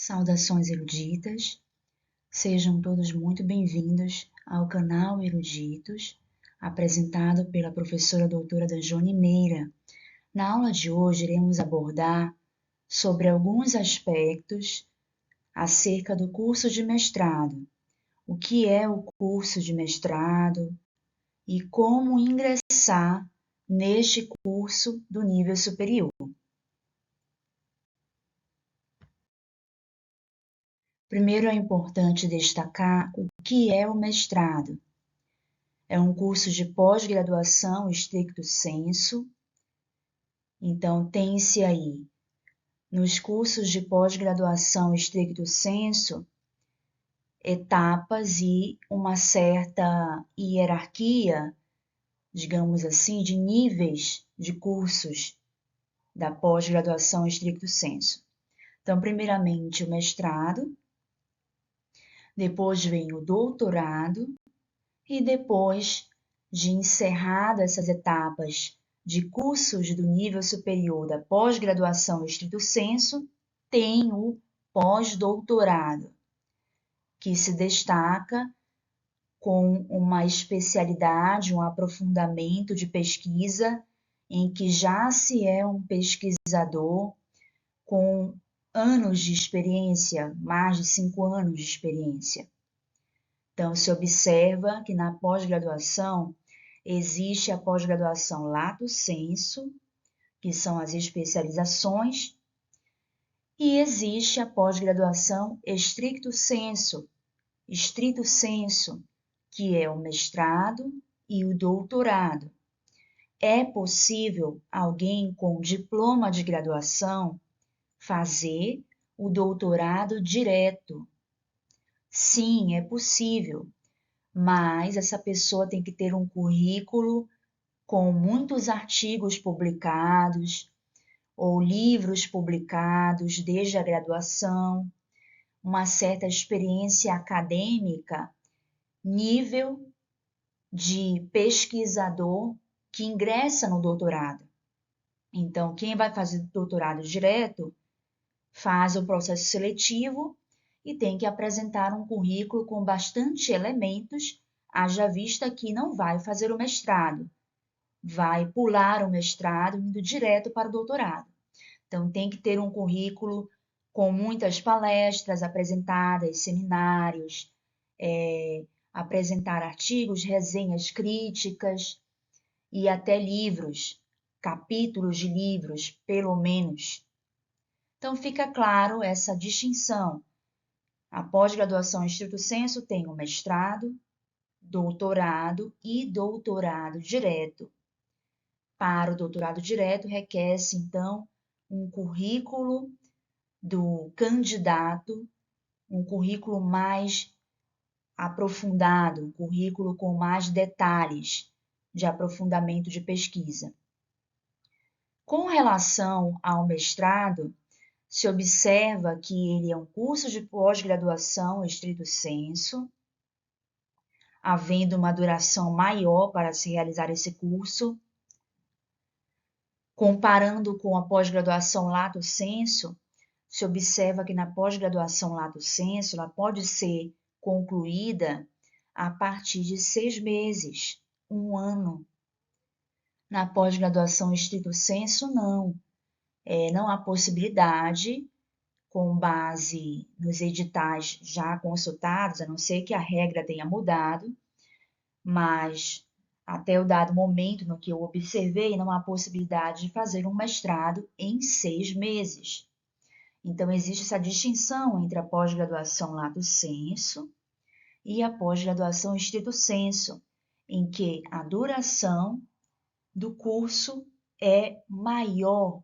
Saudações eruditas, sejam todos muito bem-vindos ao canal Eruditos, apresentado pela professora doutora Dajone Meira. Na aula de hoje iremos abordar sobre alguns aspectos acerca do curso de mestrado. O que é o curso de mestrado e como ingressar neste curso do nível superior. Primeiro é importante destacar o que é o mestrado. É um curso de pós-graduação stricto sensu. Então, tem-se aí, nos cursos de pós-graduação stricto sensu, etapas e uma certa hierarquia, digamos assim, de níveis de cursos da pós-graduação stricto sensu. Então, primeiramente, o mestrado, depois vem o doutorado, e depois de encerradas essas etapas de cursos do nível superior da pós-graduação stricto sensu, tem o pós-doutorado, que se destaca com uma especialidade, um aprofundamento de pesquisa, em que já se é um pesquisador com anos de experiência, mais de 5 anos de experiência. Então, se observa que na pós-graduação existe a pós-graduação lato sensu, que são as especializações, e existe a pós-graduação stricto sensu, que é o mestrado e o doutorado. É possível alguém com diploma de graduação fazer o doutorado direto. Sim, é possível, mas essa pessoa tem que ter um currículo com muitos artigos publicados ou livros publicados desde a graduação, uma certa experiência acadêmica, nível de pesquisador que ingressa no doutorado. Então, quem vai fazer doutorado direto faz o processo seletivo e tem que apresentar um currículo com bastante elementos, haja vista que não vai fazer o mestrado, vai pular o mestrado indo direto para o doutorado. Então, tem que ter um currículo com muitas palestras apresentadas, seminários, apresentar artigos, resenhas críticas e até livros, capítulos de livros, pelo menos. Então, fica claro essa distinção. A pós-graduação em stricto sensu tem o mestrado, doutorado e doutorado direto. Para o doutorado direto, requer-se, então, um currículo do candidato, um currículo mais aprofundado, um currículo com mais detalhes de aprofundamento de pesquisa. Com relação ao mestrado, se observa que ele é um curso de pós-graduação stricto sensu, havendo uma duração maior para se realizar esse curso. Comparando com a pós-graduação lato sensu, se observa que na pós-graduação lato sensu, ela pode ser concluída a partir de 6 meses, 1 ano. Na pós-graduação stricto sensu, não. Não há possibilidade, com base nos editais já consultados, a não ser que a regra tenha mudado, mas até o dado momento no que eu observei, não há possibilidade de fazer um mestrado em 6 meses. Então, existe essa distinção entre a pós-graduação lato sensu e a pós-graduação stricto sensu, em que a duração do curso é maior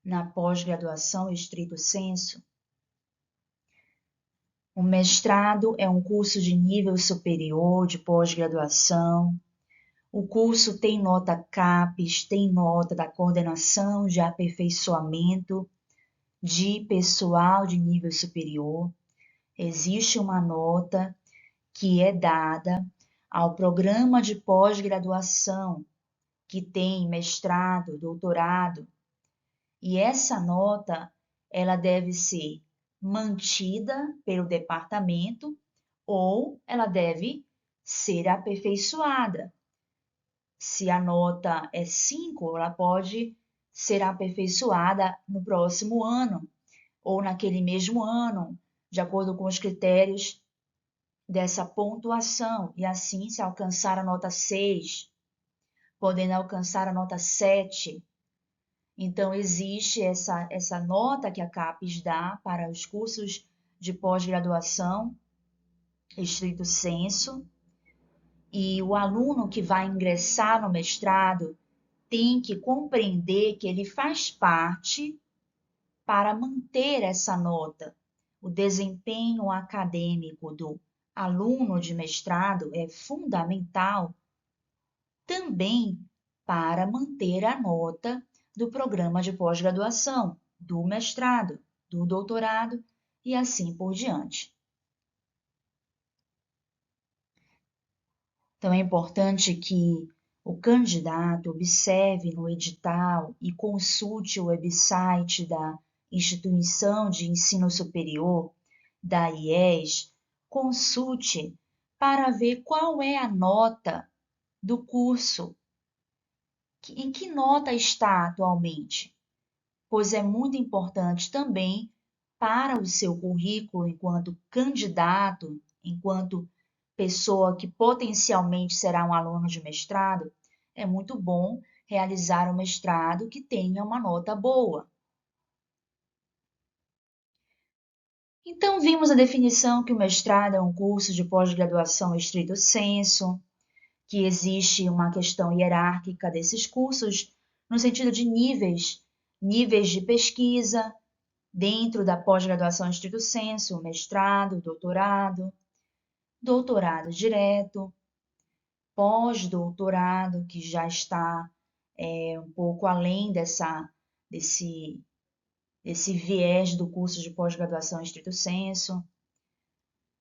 na pós-graduação stricto sensu. O mestrado é um curso de nível superior de pós-graduação. O curso tem nota CAPES, tem nota da Coordenação de Aperfeiçoamento de Pessoal de Nível Superior. Existe uma nota que é dada ao programa de pós-graduação, que tem mestrado, doutorado, e essa nota ela deve ser mantida pelo departamento ou ela deve ser aperfeiçoada. Se a nota é 5, ela pode ser aperfeiçoada no próximo ano ou naquele mesmo ano, de acordo com os critérios dessa pontuação, e assim se alcançar a nota 6, podendo alcançar a nota 7. Então, existe essa nota que a CAPES dá para os cursos de pós-graduação, estrito sensu, e o aluno que vai ingressar no mestrado tem que compreender que ele faz parte para manter essa nota. O desempenho acadêmico do aluno de mestrado é fundamental também para manter a nota do programa de pós-graduação, do mestrado, do doutorado e assim por diante. Então, é importante que o candidato observe no edital e consulte o website da instituição de ensino superior, da IES, consulte para ver qual é a nota do curso, em que nota está atualmente, pois é muito importante também para o seu currículo enquanto candidato, enquanto pessoa que potencialmente será um aluno de mestrado, é muito bom realizar um mestrado que tenha uma nota boa. Então, vimos a definição que o mestrado é um curso de pós-graduação estrito sensu, que existe uma questão hierárquica desses cursos, no sentido de níveis de pesquisa dentro da pós-graduação estrito sensu, mestrado, doutorado direto, pós-doutorado, que já está um pouco além desse viés do curso de pós-graduação estrito sensu.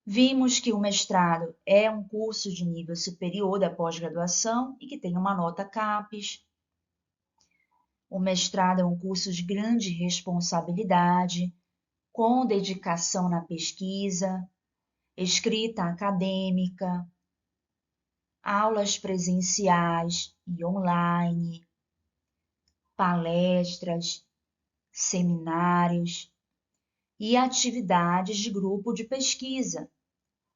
Vimos que o mestrado é um curso de nível superior da pós-graduação e que tem uma nota CAPES. O mestrado é um curso de grande responsabilidade, com dedicação na pesquisa, escrita acadêmica, aulas presenciais e online, palestras, seminários e atividades de grupo de pesquisa,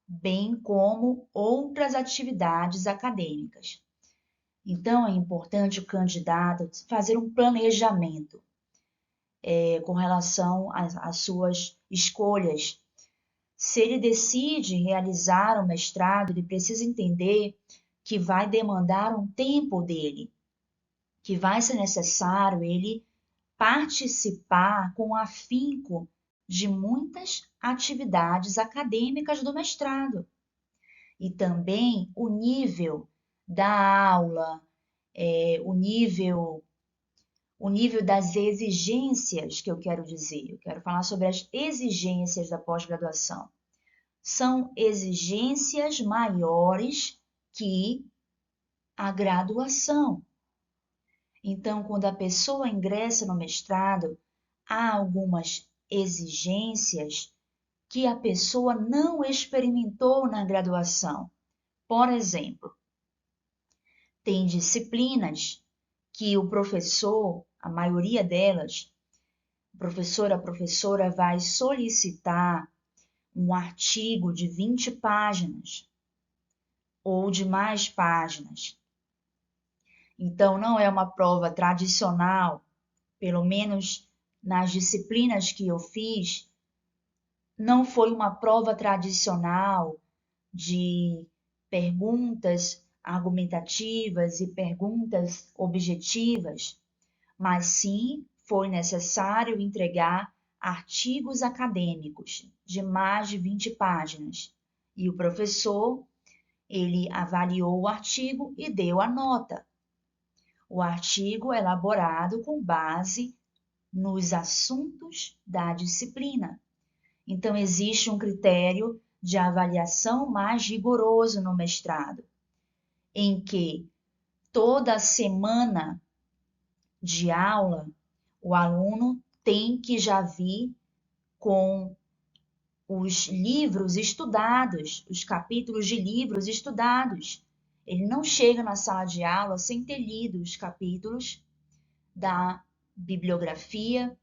bem como outras atividades acadêmicas. Então, é importante o candidato fazer um planejamento com relação às suas escolhas. Se ele decide realizar o mestrado, ele precisa entender que vai demandar um tempo dele, que vai ser necessário ele participar com afinco de muitas atividades acadêmicas do mestrado. E também o nível da aula, o nível das exigências que eu quero dizer. Eu quero falar sobre as exigências da pós-graduação. São exigências maiores que a graduação. Então, quando a pessoa ingressa no mestrado, há algumas exigências que a pessoa não experimentou na graduação. Por exemplo, tem disciplinas que o professor, a maioria delas, a professora vai solicitar um artigo de 20 páginas ou de mais páginas. Então, não é uma prova tradicional, pelo menos nas disciplinas que eu fiz, não foi uma prova tradicional de perguntas argumentativas e perguntas objetivas, mas sim foi necessário entregar artigos acadêmicos de mais de 20 páginas. E o professor, ele avaliou o artigo e deu a nota. O artigo é elaborado com base nos assuntos da disciplina. Então, existe um critério de avaliação mais rigoroso no mestrado, em que toda semana de aula o aluno tem que já vir com os livros estudados, os capítulos de livros estudados. Ele não chega na sala de aula sem ter lido os capítulos da bibliografia.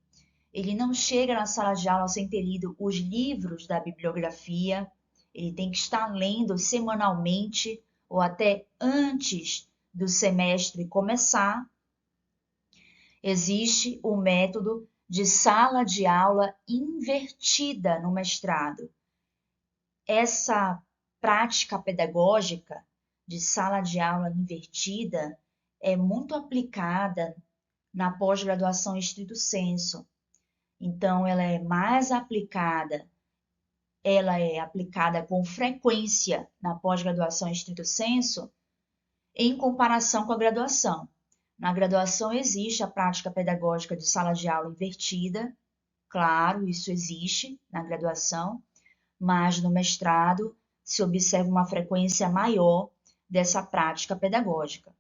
Ele não chega na sala de aula sem ter lido os livros da bibliografia. Ele tem que estar lendo semanalmente ou até antes do semestre começar. Existe o método de sala de aula invertida no mestrado. Essa prática pedagógica de sala de aula invertida é muito aplicada na pós-graduação estricto sensu. Então, ela é aplicada com frequência na pós-graduação estricto sensu em comparação com a graduação. Na graduação existe a prática pedagógica de sala de aula invertida, claro, isso existe na graduação, mas no mestrado se observa uma frequência maior dessa prática pedagógica.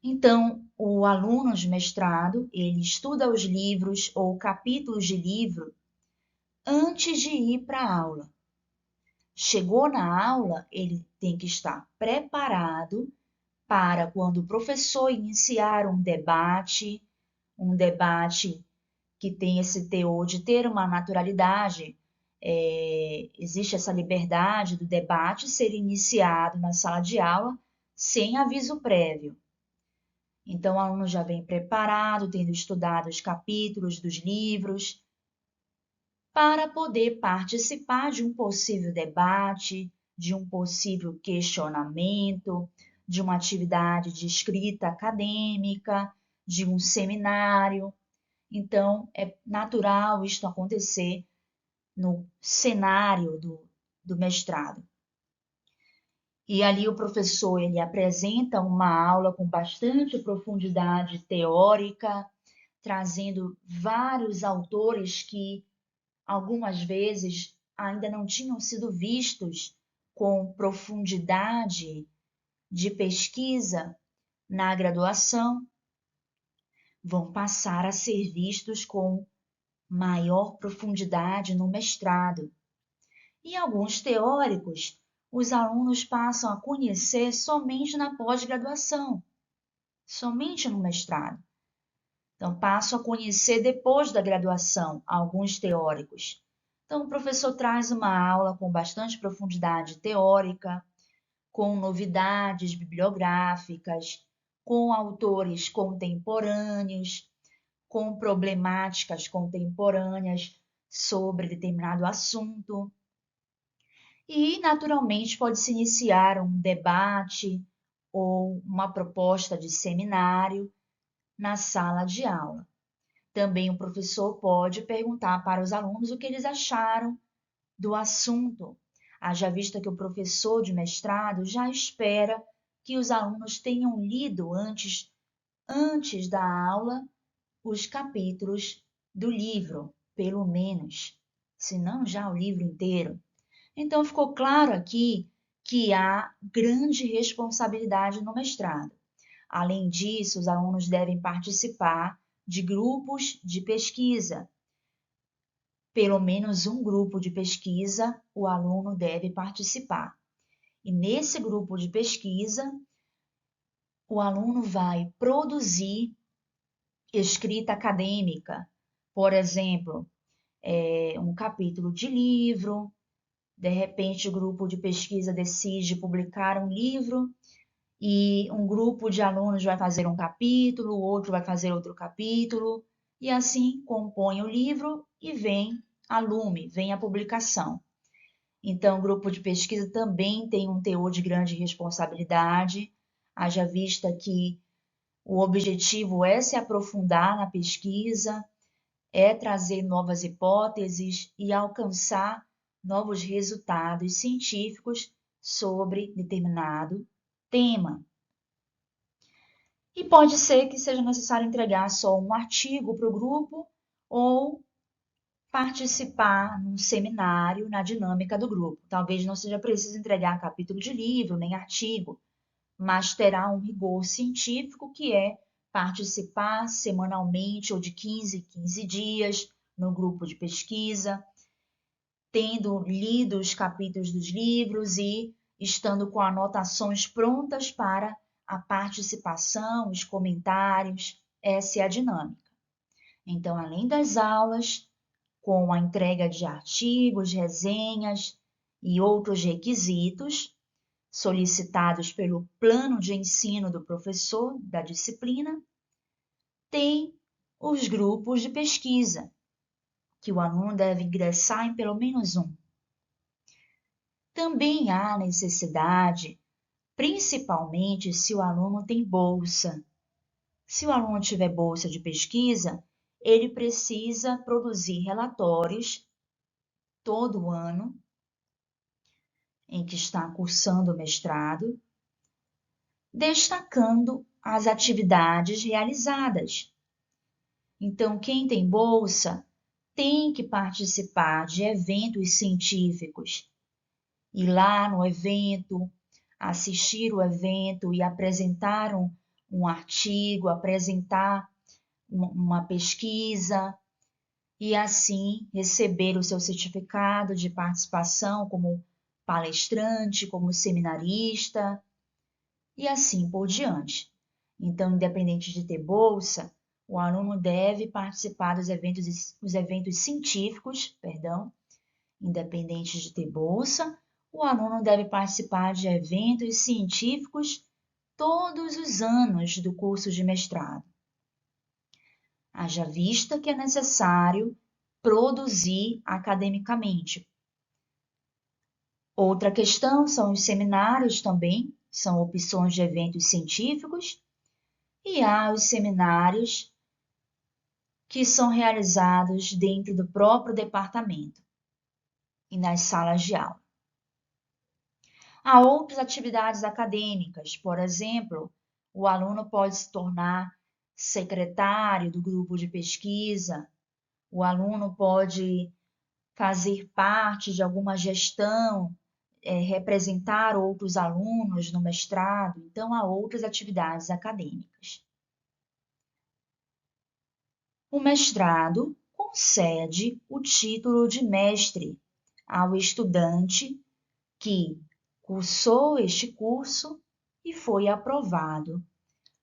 Então, o aluno de mestrado, ele estuda os livros ou capítulos de livro antes de ir para a aula. Chegou na aula, ele tem que estar preparado para quando o professor iniciar um debate que tem esse teor de ter uma naturalidade, existe essa liberdade do debate ser iniciado na sala de aula sem aviso prévio. Então, o aluno já vem preparado, tendo estudado os capítulos dos livros, para poder participar de um possível debate, de um possível questionamento, de uma atividade de escrita acadêmica, de um seminário. Então, é natural isto acontecer no cenário do mestrado. E ali o professor ele apresenta uma aula com bastante profundidade teórica, trazendo vários autores que algumas vezes ainda não tinham sido vistos com profundidade de pesquisa na graduação, vão passar a ser vistos com maior profundidade no mestrado. E alguns teóricos os alunos passam a conhecer somente na pós-graduação, somente no mestrado. Então, passam a conhecer depois da graduação alguns teóricos. Então, o professor traz uma aula com bastante profundidade teórica, com novidades bibliográficas, com autores contemporâneos, com problemáticas contemporâneas sobre determinado assunto. E, naturalmente, pode-se iniciar um debate ou uma proposta de seminário na sala de aula. Também o professor pode perguntar para os alunos o que eles acharam do assunto, haja vista que o professor de mestrado já espera que os alunos tenham lido antes da aula os capítulos do livro, pelo menos, se não já o livro inteiro. Então, ficou claro aqui que há grande responsabilidade no mestrado. Além disso, os alunos devem participar de grupos de pesquisa. Pelo menos um grupo de pesquisa o aluno deve participar. E nesse grupo de pesquisa, o aluno vai produzir escrita acadêmica. Por exemplo, um capítulo de livro. De repente, o grupo de pesquisa decide publicar um livro e um grupo de alunos vai fazer um capítulo, o outro vai fazer outro capítulo, e assim compõe o livro e vem a lume, vem a publicação. Então, o grupo de pesquisa também tem um teor de grande responsabilidade, haja vista que o objetivo é se aprofundar na pesquisa, é trazer novas hipóteses e alcançar novos resultados científicos sobre determinado tema. E pode ser que seja necessário entregar só um artigo para o grupo ou participar num seminário na dinâmica do grupo. Talvez não seja preciso entregar capítulo de livro nem artigo, mas terá um rigor científico que é participar semanalmente ou de 15 em 15 dias no grupo de pesquisa, tendo lido os capítulos dos livros e estando com anotações prontas para a participação, os comentários. Essa é a dinâmica. Então, além das aulas, com a entrega de artigos, resenhas e outros requisitos solicitados pelo plano de ensino do professor da disciplina, tem os grupos de pesquisa, que o aluno deve ingressar em pelo menos um. Também há necessidade, principalmente se o aluno tem bolsa. Se o aluno tiver bolsa de pesquisa, ele precisa produzir relatórios todo ano em que está cursando o mestrado, destacando as atividades realizadas. Então, quem tem bolsa tem que participar de eventos científicos, ir lá no evento, assistir o evento e apresentar um artigo, apresentar uma pesquisa e assim receber o seu certificado de participação como palestrante, como seminarista e assim por diante. Então, independente de ter bolsa, o aluno deve participar dos eventos científicos, independente de ter bolsa, o aluno deve participar de eventos científicos todos os anos do curso de mestrado. Haja vista que é necessário produzir academicamente. Outra questão são os seminários também, são opções de eventos científicos, e há os seminários que são realizados dentro do próprio departamento e nas salas de aula. Há outras atividades acadêmicas, por exemplo, o aluno pode se tornar secretário do grupo de pesquisa, o aluno pode fazer parte de alguma gestão, representar outros alunos no mestrado, então há outras atividades acadêmicas. O mestrado concede o título de mestre ao estudante que cursou este curso e foi aprovado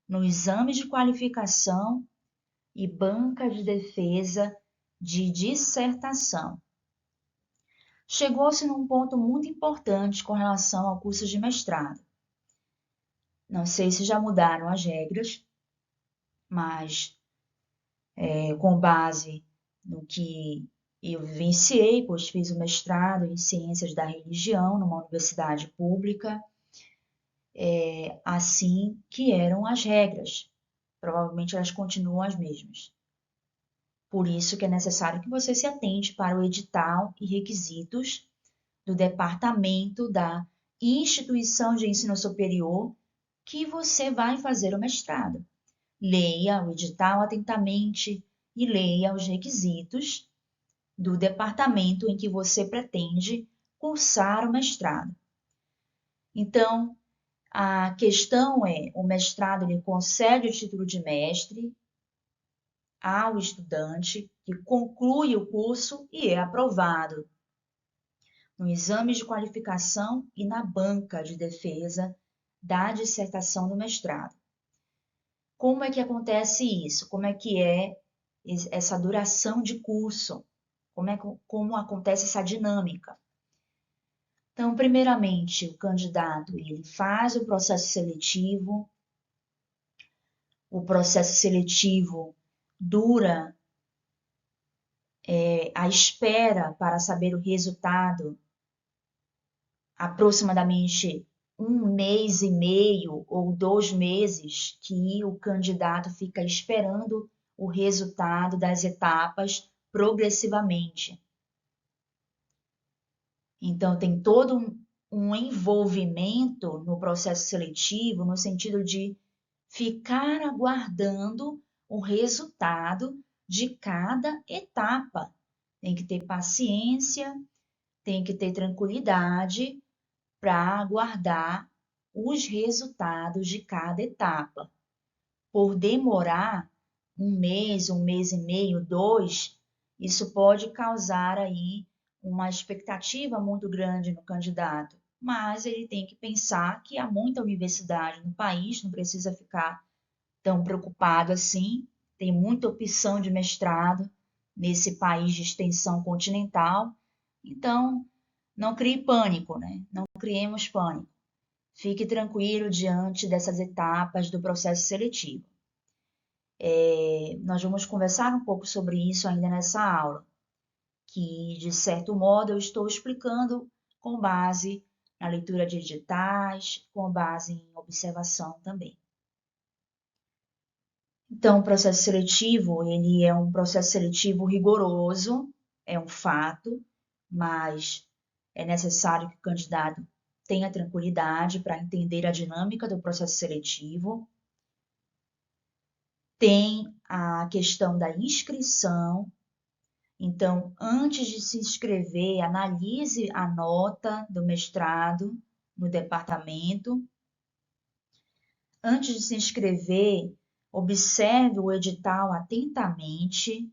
no exame de qualificação e banca de defesa de dissertação. Chegou-se num ponto muito importante com relação ao curso de mestrado. Não sei se já mudaram as regras, mas com base no que eu vivenciei, pois fiz o mestrado em Ciências da Religião numa universidade pública, assim que eram as regras. Provavelmente elas continuam as mesmas. Por isso que é necessário que você se atente para o edital e requisitos do departamento da instituição de ensino superior que você vai fazer o mestrado. Leia o edital atentamente e leia os requisitos do departamento em que você pretende cursar o mestrado. Então, a questão é, o mestrado ele concede o título de mestre ao estudante que conclui o curso e é aprovado no exame de qualificação e na banca de defesa da dissertação do mestrado. Como é que acontece isso? Como é que é essa duração de curso? Como acontece essa dinâmica? Então, primeiramente, o candidato ele faz o processo seletivo. O processo seletivo dura a espera para saber o resultado aproximadamente 1 mês e meio ou 2 meses que o candidato fica esperando o resultado das etapas progressivamente. Então, tem todo um envolvimento no processo seletivo, no sentido de ficar aguardando o resultado de cada etapa. Tem que ter paciência, tem que ter tranquilidade para aguardar os resultados de cada etapa. Por demorar 1 mês e meio, 2, isso pode causar aí uma expectativa muito grande no candidato, mas ele tem que pensar que há muita universidade no país, não precisa ficar tão preocupado assim, tem muita opção de mestrado nesse país de extensão continental, então não crie pânico, né? Não criemos pânico. Fique tranquilo diante dessas etapas do processo seletivo. Nós vamos conversar um pouco sobre isso ainda nessa aula, que de certo modo eu estou explicando com base na leitura de editais, com base em observação também. Então, o processo seletivo, ele é um processo seletivo rigoroso, é um fato, mas é necessário que o candidato tenha tranquilidade para entender a dinâmica do processo seletivo. Tem a questão da inscrição. Então, antes de se inscrever, analise a nota do mestrado no departamento. Antes de se inscrever, observe o edital atentamente.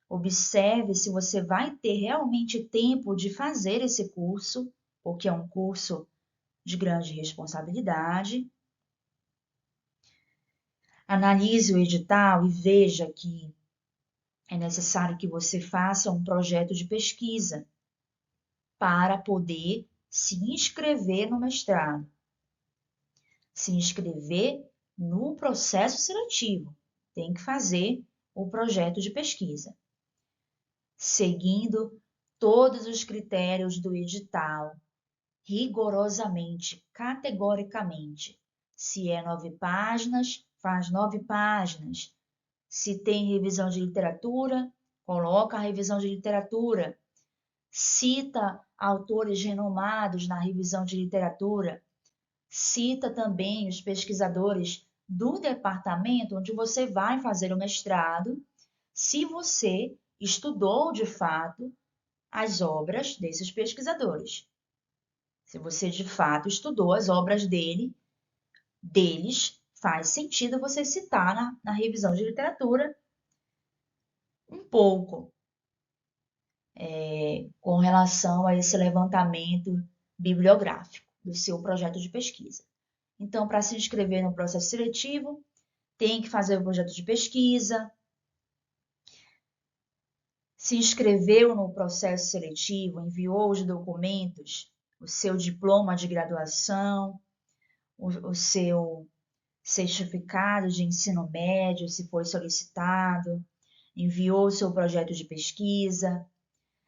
Observe se você vai ter realmente tempo de fazer esse curso, porque é um curso de grande responsabilidade. Analise o edital e veja que é necessário que você faça um projeto de pesquisa para poder se inscrever no mestrado, se inscrever no processo seletivo. Tem que fazer o projeto de pesquisa, seguindo todos os critérios do edital, rigorosamente, categoricamente. Se é 9 páginas, faz 9 páginas. Se tem revisão de literatura, coloca a revisão de literatura. Cita autores renomados na revisão de literatura. Cita também os pesquisadores do departamento onde você vai fazer o mestrado, se você estudou de fato as obras desses pesquisadores. Se você de fato estudou as obras deles, faz sentido você citar na revisão de literatura um pouco com relação a esse levantamento bibliográfico do seu projeto de pesquisa. Então, para se inscrever no processo seletivo, tem que fazer o projeto de pesquisa. Se inscreveu no processo seletivo, enviou os documentos, o seu diploma de graduação, o seu certificado de ensino médio, se foi solicitado, enviou o seu projeto de pesquisa,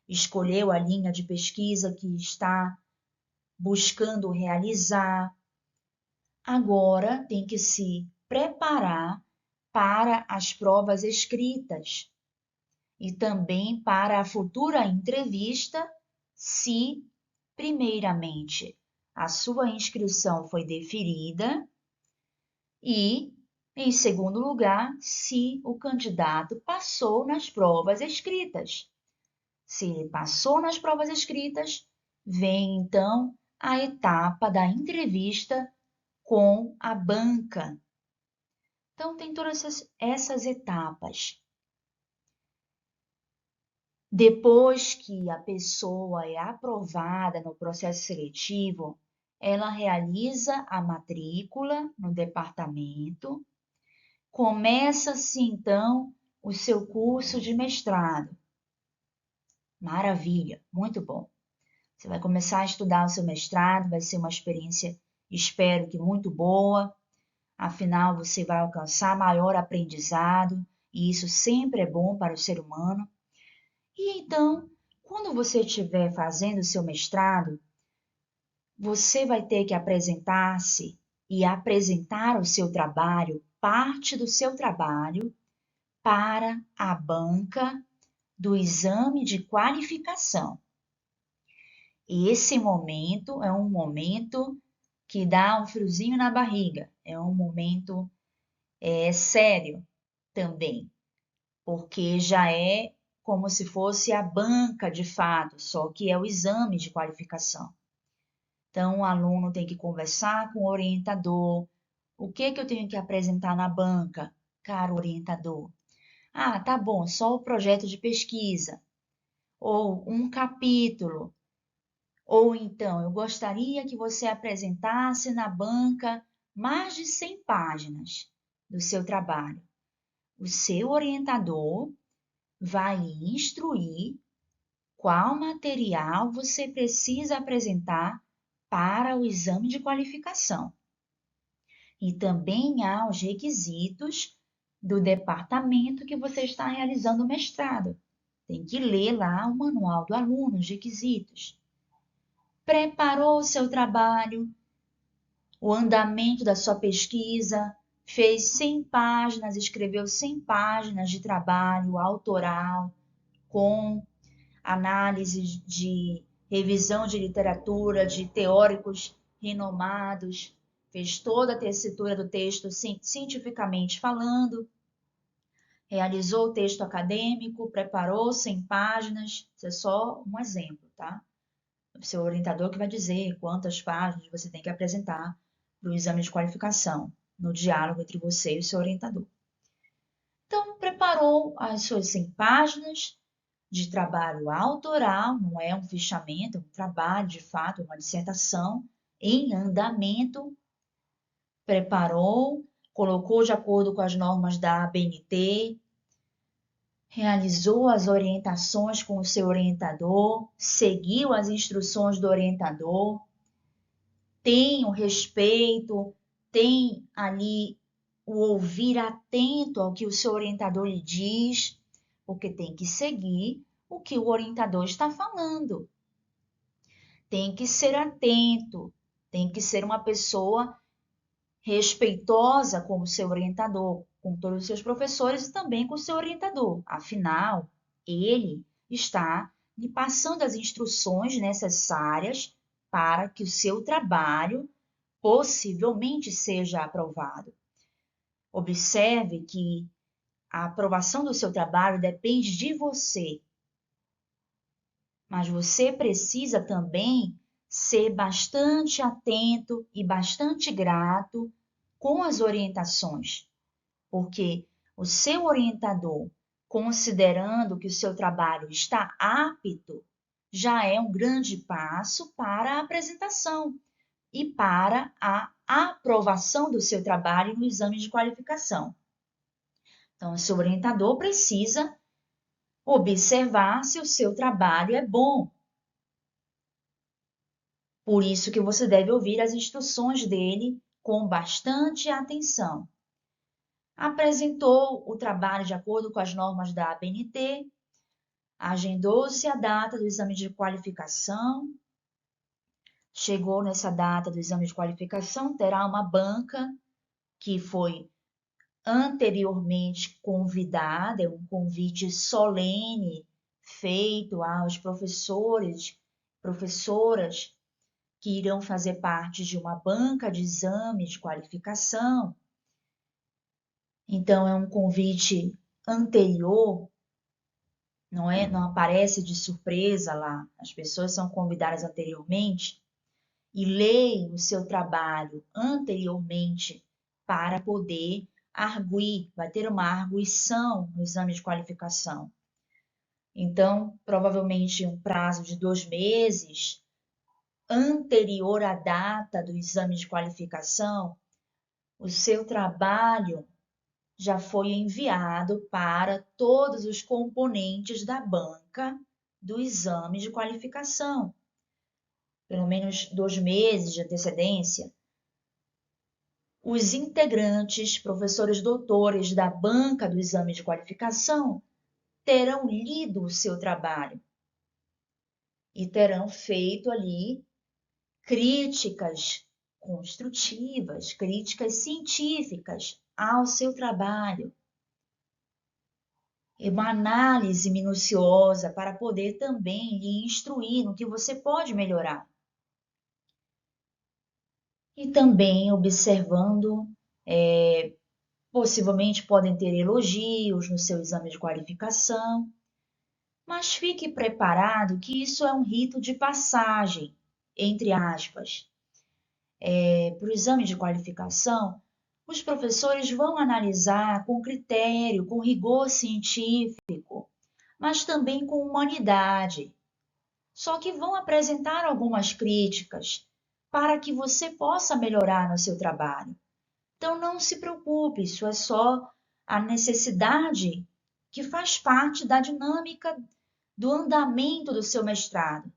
escolheu a linha de pesquisa que está buscando realizar. Agora tem que se preparar para as provas escritas e também para a futura entrevista, se, primeiramente, a sua inscrição foi deferida e, em segundo lugar, se o candidato passou nas provas escritas. Se ele passou nas provas escritas, vem então a etapa da entrevista com a banca. Então, tem todas essas etapas. Depois que a pessoa é aprovada no processo seletivo, ela realiza a matrícula no departamento, começa-se então o seu curso de mestrado. Maravilha, muito bom. Você vai começar a estudar o seu mestrado, vai ser uma experiência, espero que muito boa. Afinal, você vai alcançar maior aprendizado, e isso sempre é bom para o ser humano. E então, quando você estiver fazendo o seu mestrado, você vai ter que apresentar-se e apresentar o seu trabalho, parte do seu trabalho, para a banca do exame de qualificação. Esse momento é um momento que dá um friozinho na barriga, é um momento sério também, porque já é como se fosse a banca de fato, só que é o exame de qualificação. Então, o aluno tem que conversar com o orientador. O que eu tenho que apresentar na banca, caro orientador? Ah, tá bom, só o projeto de pesquisa. ou um capítulo. Ou então, eu gostaria que você apresentasse na banca mais de 100 páginas do seu trabalho. O seu orientador vai lhe instruir qual material você precisa apresentar para o exame de qualificação. E também há os requisitos do departamento que você está realizando o mestrado. Tem que ler lá o manual do aluno, os requisitos. Preparou o seu trabalho, o andamento da sua pesquisa, fez 100 páginas, escreveu 100 páginas de trabalho autoral, com análise de revisão de literatura, de teóricos renomados, fez toda a tessitura do texto cientificamente falando, realizou o texto acadêmico, preparou 100 páginas, isso é só um exemplo, tá? O seu orientador que vai dizer quantas páginas você tem que apresentar para o exame de qualificação, no diálogo entre você e o seu orientador. Então, preparou as suas 100 páginas de trabalho autoral, não é um fichamento, é um trabalho de fato, uma dissertação em andamento. Preparou, colocou de acordo com as normas da ABNT, realizou as orientações com o seu orientador, seguiu as instruções do orientador, tem o respeito, tem ali o ouvir atento ao que o seu orientador lhe diz, porque tem que seguir o que o orientador está falando. Tem que ser atento, tem que ser uma pessoa respeitosa com o seu orientador, com todos os seus professores e também com o seu orientador. Afinal, ele está lhe passando as instruções necessárias para que o seu trabalho possivelmente seja aprovado. Observe que a aprovação do seu trabalho depende de você, mas você precisa também ser bastante atento e bastante grato com as orientações, porque o seu orientador, considerando que o seu trabalho está apto, já é um grande passo para a apresentação e para a aprovação do seu trabalho no exame de qualificação. Então, o seu orientador precisa observar se o seu trabalho é bom. Por isso que você deve ouvir as instruções dele com bastante atenção. Apresentou o trabalho de acordo com as normas da ABNT, agendou-se a data do exame de qualificação, chegou nessa data do exame de qualificação, terá uma banca que foi anteriormente convidada, é um convite solene feito aos professores, professoras que irão fazer parte de uma banca de exame de qualificação. Então, é um convite anterior, não aparece de surpresa lá. As pessoas são convidadas anteriormente e leem o seu trabalho anteriormente para poder arguir, vai ter uma arguição no exame de qualificação. Então, provavelmente um prazo de 2 meses anterior à data do exame de qualificação, o seu trabalho já foi enviado para todos os componentes da banca do exame de qualificação. Pelo menos 2 meses de antecedência. Os integrantes, professores doutores da banca do exame de qualificação, terão lido o seu trabalho e terão feito ali críticas construtivas, críticas científicas ao seu trabalho. É uma análise minuciosa para poder também lhe instruir no que você pode melhorar. E também observando, possivelmente podem ter elogios no seu exame de qualificação, mas fique preparado que isso é um rito de passagem, entre aspas. Para o exame de qualificação, os professores vão analisar com critério, com rigor científico, mas também com humanidade. Só que vão apresentar algumas críticas para que você possa melhorar no seu trabalho. Então não se preocupe, isso é só a necessidade que faz parte da dinâmica do andamento do seu mestrado.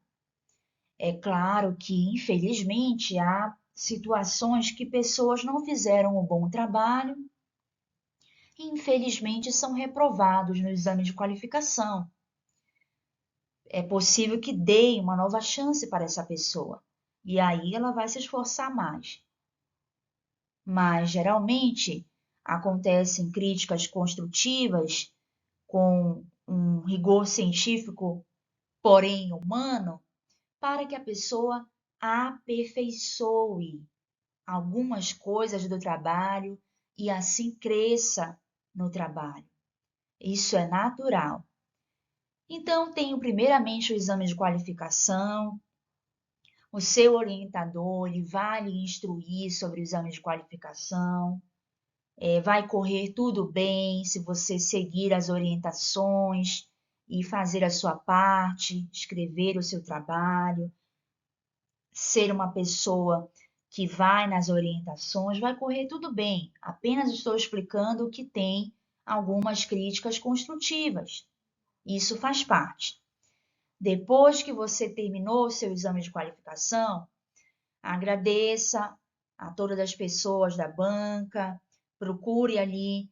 É claro que, infelizmente, há situações que pessoas não fizeram um bom trabalho e, infelizmente, são reprovados no exame de qualificação. É possível que deem uma nova chance para essa pessoa e aí ela vai se esforçar mais. Mas, geralmente, acontecem críticas construtivas com um rigor científico, porém humano, para que a pessoa aperfeiçoe algumas coisas do trabalho e assim cresça no trabalho. Isso é natural. Então, tenho primeiramente o exame de qualificação. O seu orientador ele vai lhe instruir sobre o exame de qualificação. Vai correr tudo bem se você seguir as orientações e fazer a sua parte, escrever o seu trabalho, ser uma pessoa que vai nas orientações, vai correr tudo bem. Apenas estou explicando que tem algumas críticas construtivas. Isso faz parte. Depois que você terminou o seu exame de qualificação, agradeça a todas as pessoas da banca, procure ali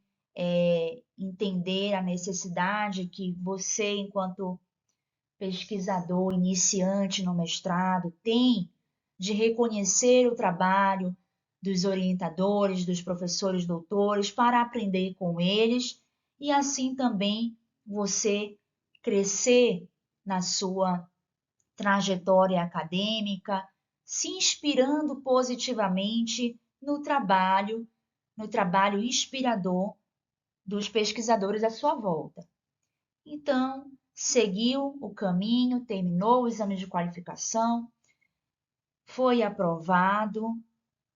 entender a necessidade que você, enquanto pesquisador iniciante no mestrado, tem de reconhecer o trabalho dos orientadores, dos professores doutores, para aprender com eles e assim também você crescer na sua trajetória acadêmica, se inspirando positivamente no trabalho inspirador dos pesquisadores à sua volta. Então, seguiu o caminho, terminou o exame de qualificação, foi aprovado,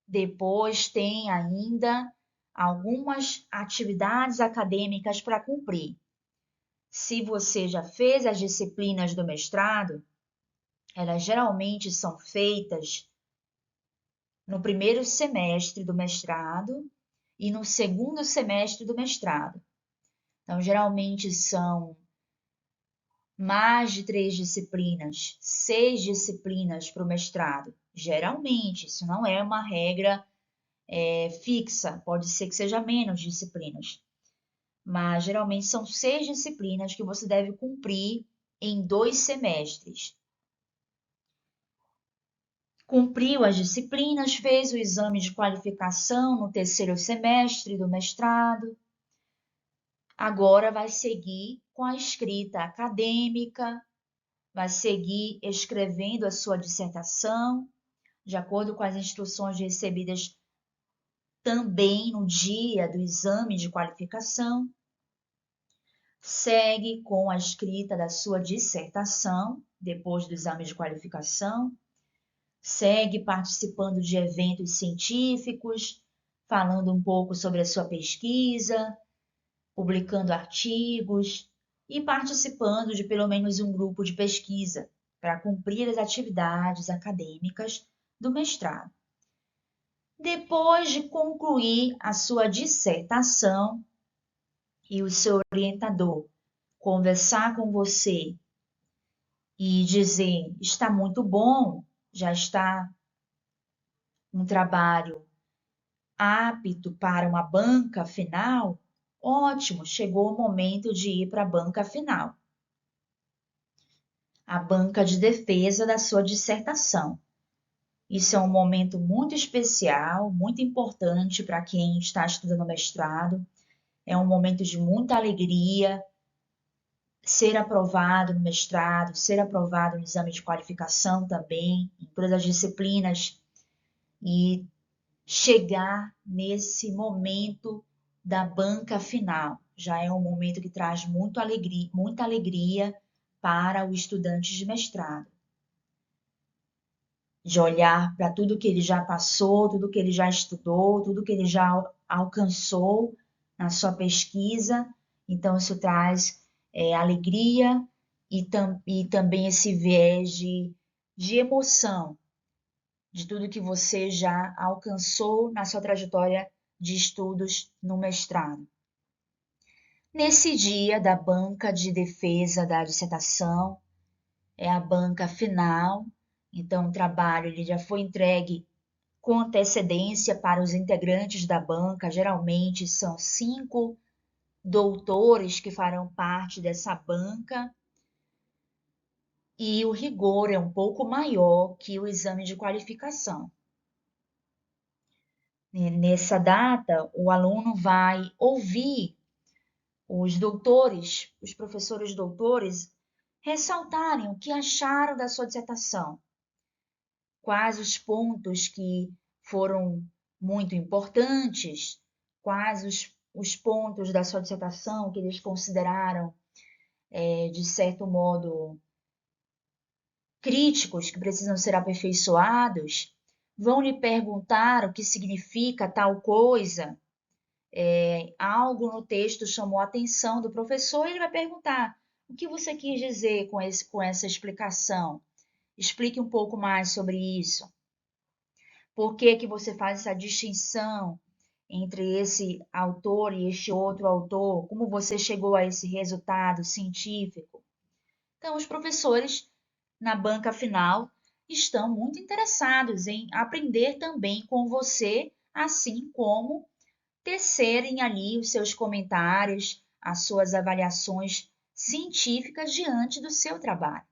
depois tem ainda algumas atividades acadêmicas para cumprir. Se você já fez as disciplinas do mestrado, elas geralmente são feitas no primeiro semestre do mestrado e no segundo semestre do mestrado. Então, geralmente são mais de 3 disciplinas, 6 disciplinas para o mestrado. Geralmente, isso não é uma regra fixa, pode ser que seja menos disciplinas. Mas geralmente são 6 disciplinas que você deve cumprir em 2 semestres. Cumpriu as disciplinas, fez o exame de qualificação no terceiro semestre do mestrado. Agora vai seguir com a escrita acadêmica, vai seguir escrevendo a sua dissertação, de acordo com as instruções recebidas também no dia do exame de qualificação. Segue com a escrita da sua dissertação, depois do exame de qualificação. Segue participando de eventos científicos, falando um pouco sobre a sua pesquisa, publicando artigos e participando de pelo menos um grupo de pesquisa para cumprir as atividades acadêmicas do mestrado. Depois de concluir a sua dissertação e o seu orientador conversar com você e dizer: está muito bom, já está um trabalho apto para uma banca final, ótimo, chegou o momento de ir para a banca final. A banca de defesa da sua dissertação. Isso é um momento muito especial, muito importante para quem está estudando mestrado. É um momento de muita alegria. Ser aprovado no mestrado, ser aprovado no exame de qualificação também, em todas as disciplinas, e chegar nesse momento da banca final. Já é um momento que traz muita alegria para o estudante de mestrado. De olhar para tudo que ele já passou, tudo que ele já estudou, tudo que ele já alcançou na sua pesquisa. Então, isso traz alegria e também esse viés de emoção de tudo que você já alcançou na sua trajetória de estudos no mestrado. Nesse dia da banca de defesa da dissertação, é a banca final, então o trabalho ele já foi entregue com antecedência para os integrantes da banca, geralmente são 5 doutores que farão parte dessa banca, e o rigor é um pouco maior que o exame de qualificação. Nessa data, o aluno vai ouvir os doutores, os professores doutores, ressaltarem o que acharam da sua dissertação, quais os pontos que foram muito importantes, quais os pontos da sua dissertação que eles consideraram, de certo modo, críticos, que precisam ser aperfeiçoados, vão lhe perguntar o que significa tal coisa, algo no texto chamou a atenção do professor e ele vai perguntar: o que você quis dizer com essa explicação? Explique um pouco mais sobre isso. Por que que você faz essa distinção entre esse autor e este outro autor? Como você chegou a esse resultado científico? Então, os professores, na banca final, estão muito interessados em aprender também com você, assim como tecerem ali os seus comentários, as suas avaliações científicas diante do seu trabalho.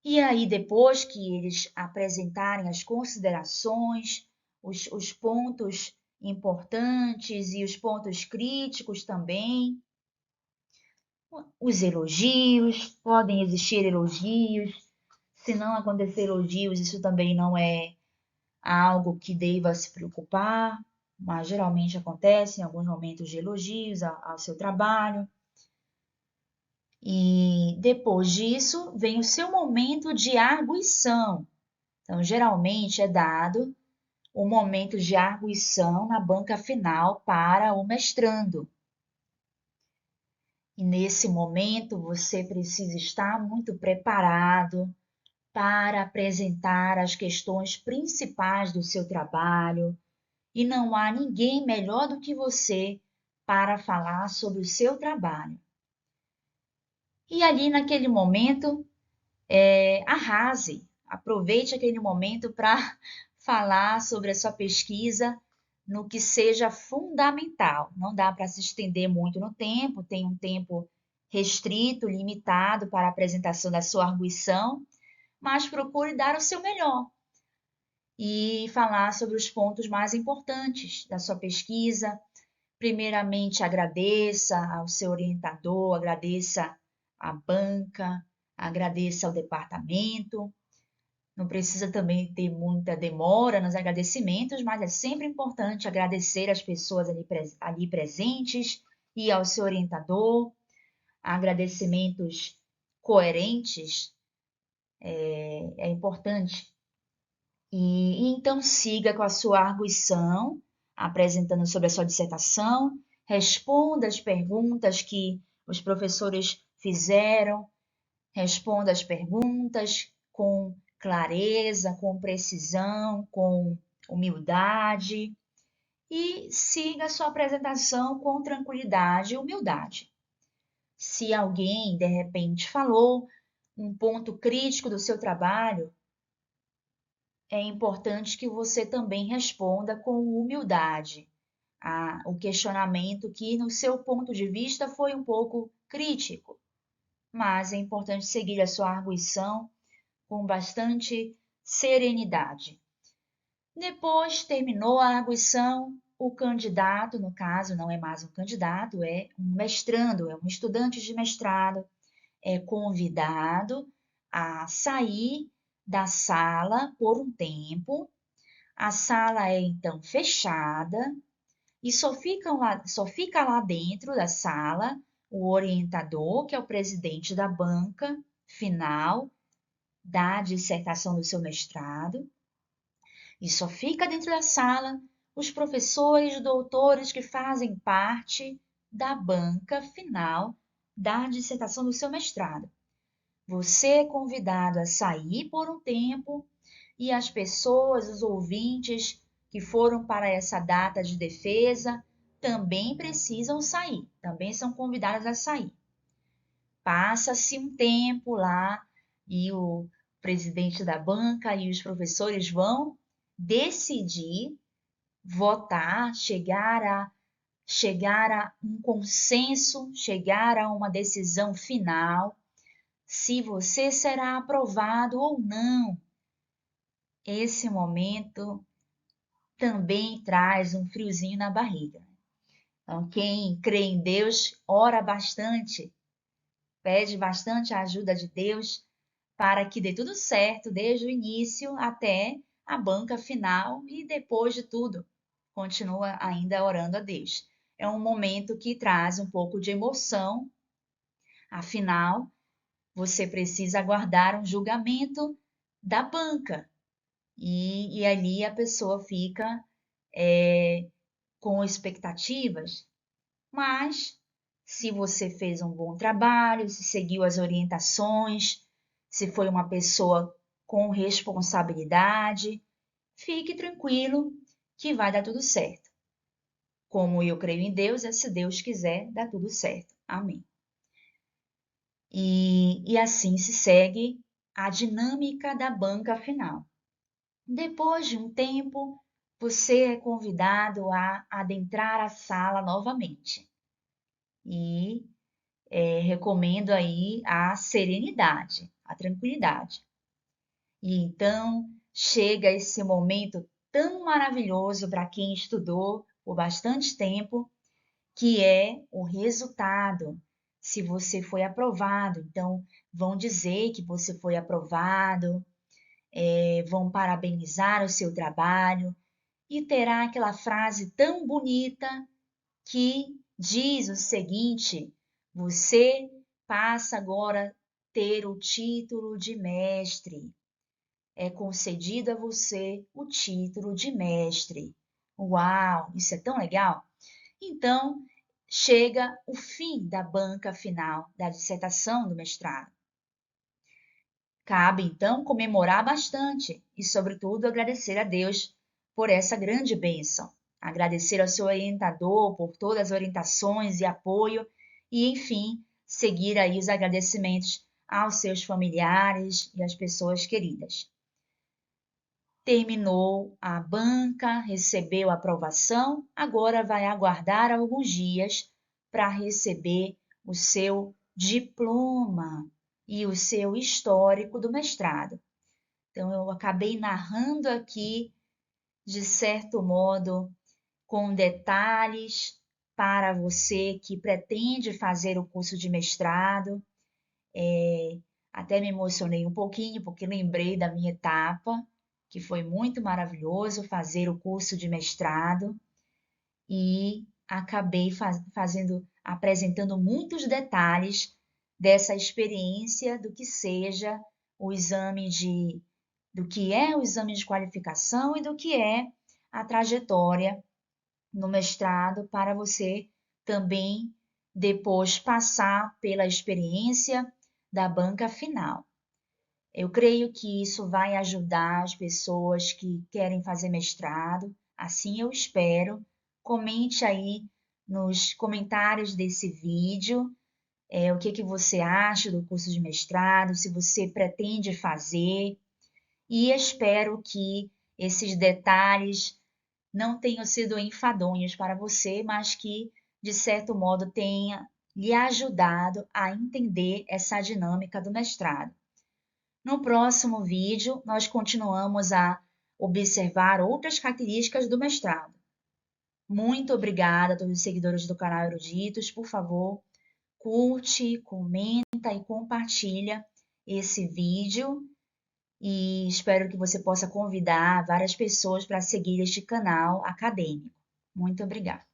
E aí, depois que eles apresentarem as considerações, os pontos importantes e os pontos críticos também, os elogios, podem existir elogios, se não acontecer elogios, isso também não é algo que deva se preocupar, mas geralmente acontece em alguns momentos de elogios ao seu trabalho. E depois disso vem o seu momento de arguição. Então, geralmente é dado o momento de arguição na banca final para o mestrando. E nesse momento você precisa estar muito preparado para apresentar as questões principais do seu trabalho, e não há ninguém melhor do que você para falar sobre o seu trabalho. E ali naquele momento, arrase, aproveite aquele momento para falar sobre a sua pesquisa no que seja fundamental. Não dá para se estender muito no tempo, tem um tempo restrito, limitado para a apresentação da sua arguição, mas procure dar o seu melhor e falar sobre os pontos mais importantes da sua pesquisa. Primeiramente, agradeça ao seu orientador, agradeça à banca, agradeça ao departamento. Não precisa também ter muita demora nos agradecimentos, mas é sempre importante agradecer às pessoas ali presentes e ao seu orientador. Agradecimentos coerentes é importante. E então siga com a sua arguição, apresentando sobre a sua dissertação, responda as perguntas que os professores fizeram, responda as perguntas com clareza, com precisão, com humildade e siga a sua apresentação com tranquilidade e humildade. Se alguém, de repente, falou um ponto crítico do seu trabalho, é importante que você também responda com humildade o questionamento que, no seu ponto de vista, foi um pouco crítico, mas é importante seguir a sua arguição com bastante serenidade. Depois, terminou a arguição, o candidato, no caso, não é mais um candidato, é um mestrando, é um estudante de mestrado, é convidado a sair da sala por um tempo. A sala é então fechada e só fica lá dentro da sala o orientador, que é o presidente da banca final da dissertação do seu mestrado, e só fica dentro da sala os professores e doutores que fazem parte da banca final da dissertação do seu mestrado. Você é convidado a sair por um tempo e as pessoas, os ouvintes que foram para essa data de defesa também precisam sair, também são convidadas a sair. Passa-se um tempo lá e o presidente da banca e os professores vão decidir, votar, chegar a um consenso, chegar a uma decisão final, se você será aprovado ou não. Esse momento também traz um friozinho na barriga. Então, quem crê em Deus, ora bastante, pede bastante a ajuda de Deus para que dê tudo certo desde o início até a banca final e depois de tudo, continua ainda orando a Deus. É um momento que traz um pouco de emoção, afinal, você precisa aguardar um julgamento da banca e ali a pessoa fica com expectativas, mas se você fez um bom trabalho, se seguiu as orientações, se foi uma pessoa com responsabilidade, fique tranquilo que vai dar tudo certo. Como eu creio em Deus, é se Deus quiser, dá tudo certo. Amém. E assim se segue a dinâmica da banca final. Depois de um tempo, você é convidado a adentrar a sala novamente. E recomendo aí a serenidade, a tranquilidade. E então chega esse momento tão maravilhoso para quem estudou por bastante tempo, que é o resultado, se você foi aprovado. Então, vão dizer que você foi aprovado, vão parabenizar o seu trabalho e terá aquela frase tão bonita que diz o seguinte: você passa agora a ter o título de mestre. É concedido a você o título de mestre. Uau, isso é tão legal! Então, chega o fim da banca final da dissertação do mestrado. Cabe, então, comemorar bastante e, sobretudo, agradecer a Deus por essa grande bênção. Agradecer ao seu orientador por todas as orientações e apoio e, enfim, seguir aí os agradecimentos aos seus familiares e às pessoas queridas. Terminou a banca, recebeu a aprovação, agora vai aguardar alguns dias para receber o seu diploma e o seu histórico do mestrado. Então, eu acabei narrando aqui, de certo modo, com detalhes para você que pretende fazer o curso de mestrado. Até me emocionei um pouquinho, porque lembrei da minha etapa, que foi muito maravilhoso fazer o curso de mestrado e acabei apresentando muitos detalhes dessa experiência do que seja o exame do que é o exame de qualificação e do que é a trajetória no mestrado para você também depois passar pela experiência da banca final. Eu creio que isso vai ajudar as pessoas que querem fazer mestrado, assim eu espero. Comente aí nos comentários desse vídeo o que você acha do curso de mestrado, se você pretende fazer, e espero que esses detalhes não tenham sido enfadonhos para você, mas que, de certo modo, tenha lhe ajudado a entender essa dinâmica do mestrado. No próximo vídeo, nós continuamos a observar outras características do mestrado. Muito obrigada a todos os seguidores do canal Eruditos. Por favor, curte, comenta e compartilha esse vídeo. E espero que você possa convidar várias pessoas para seguir este canal acadêmico. Muito obrigada.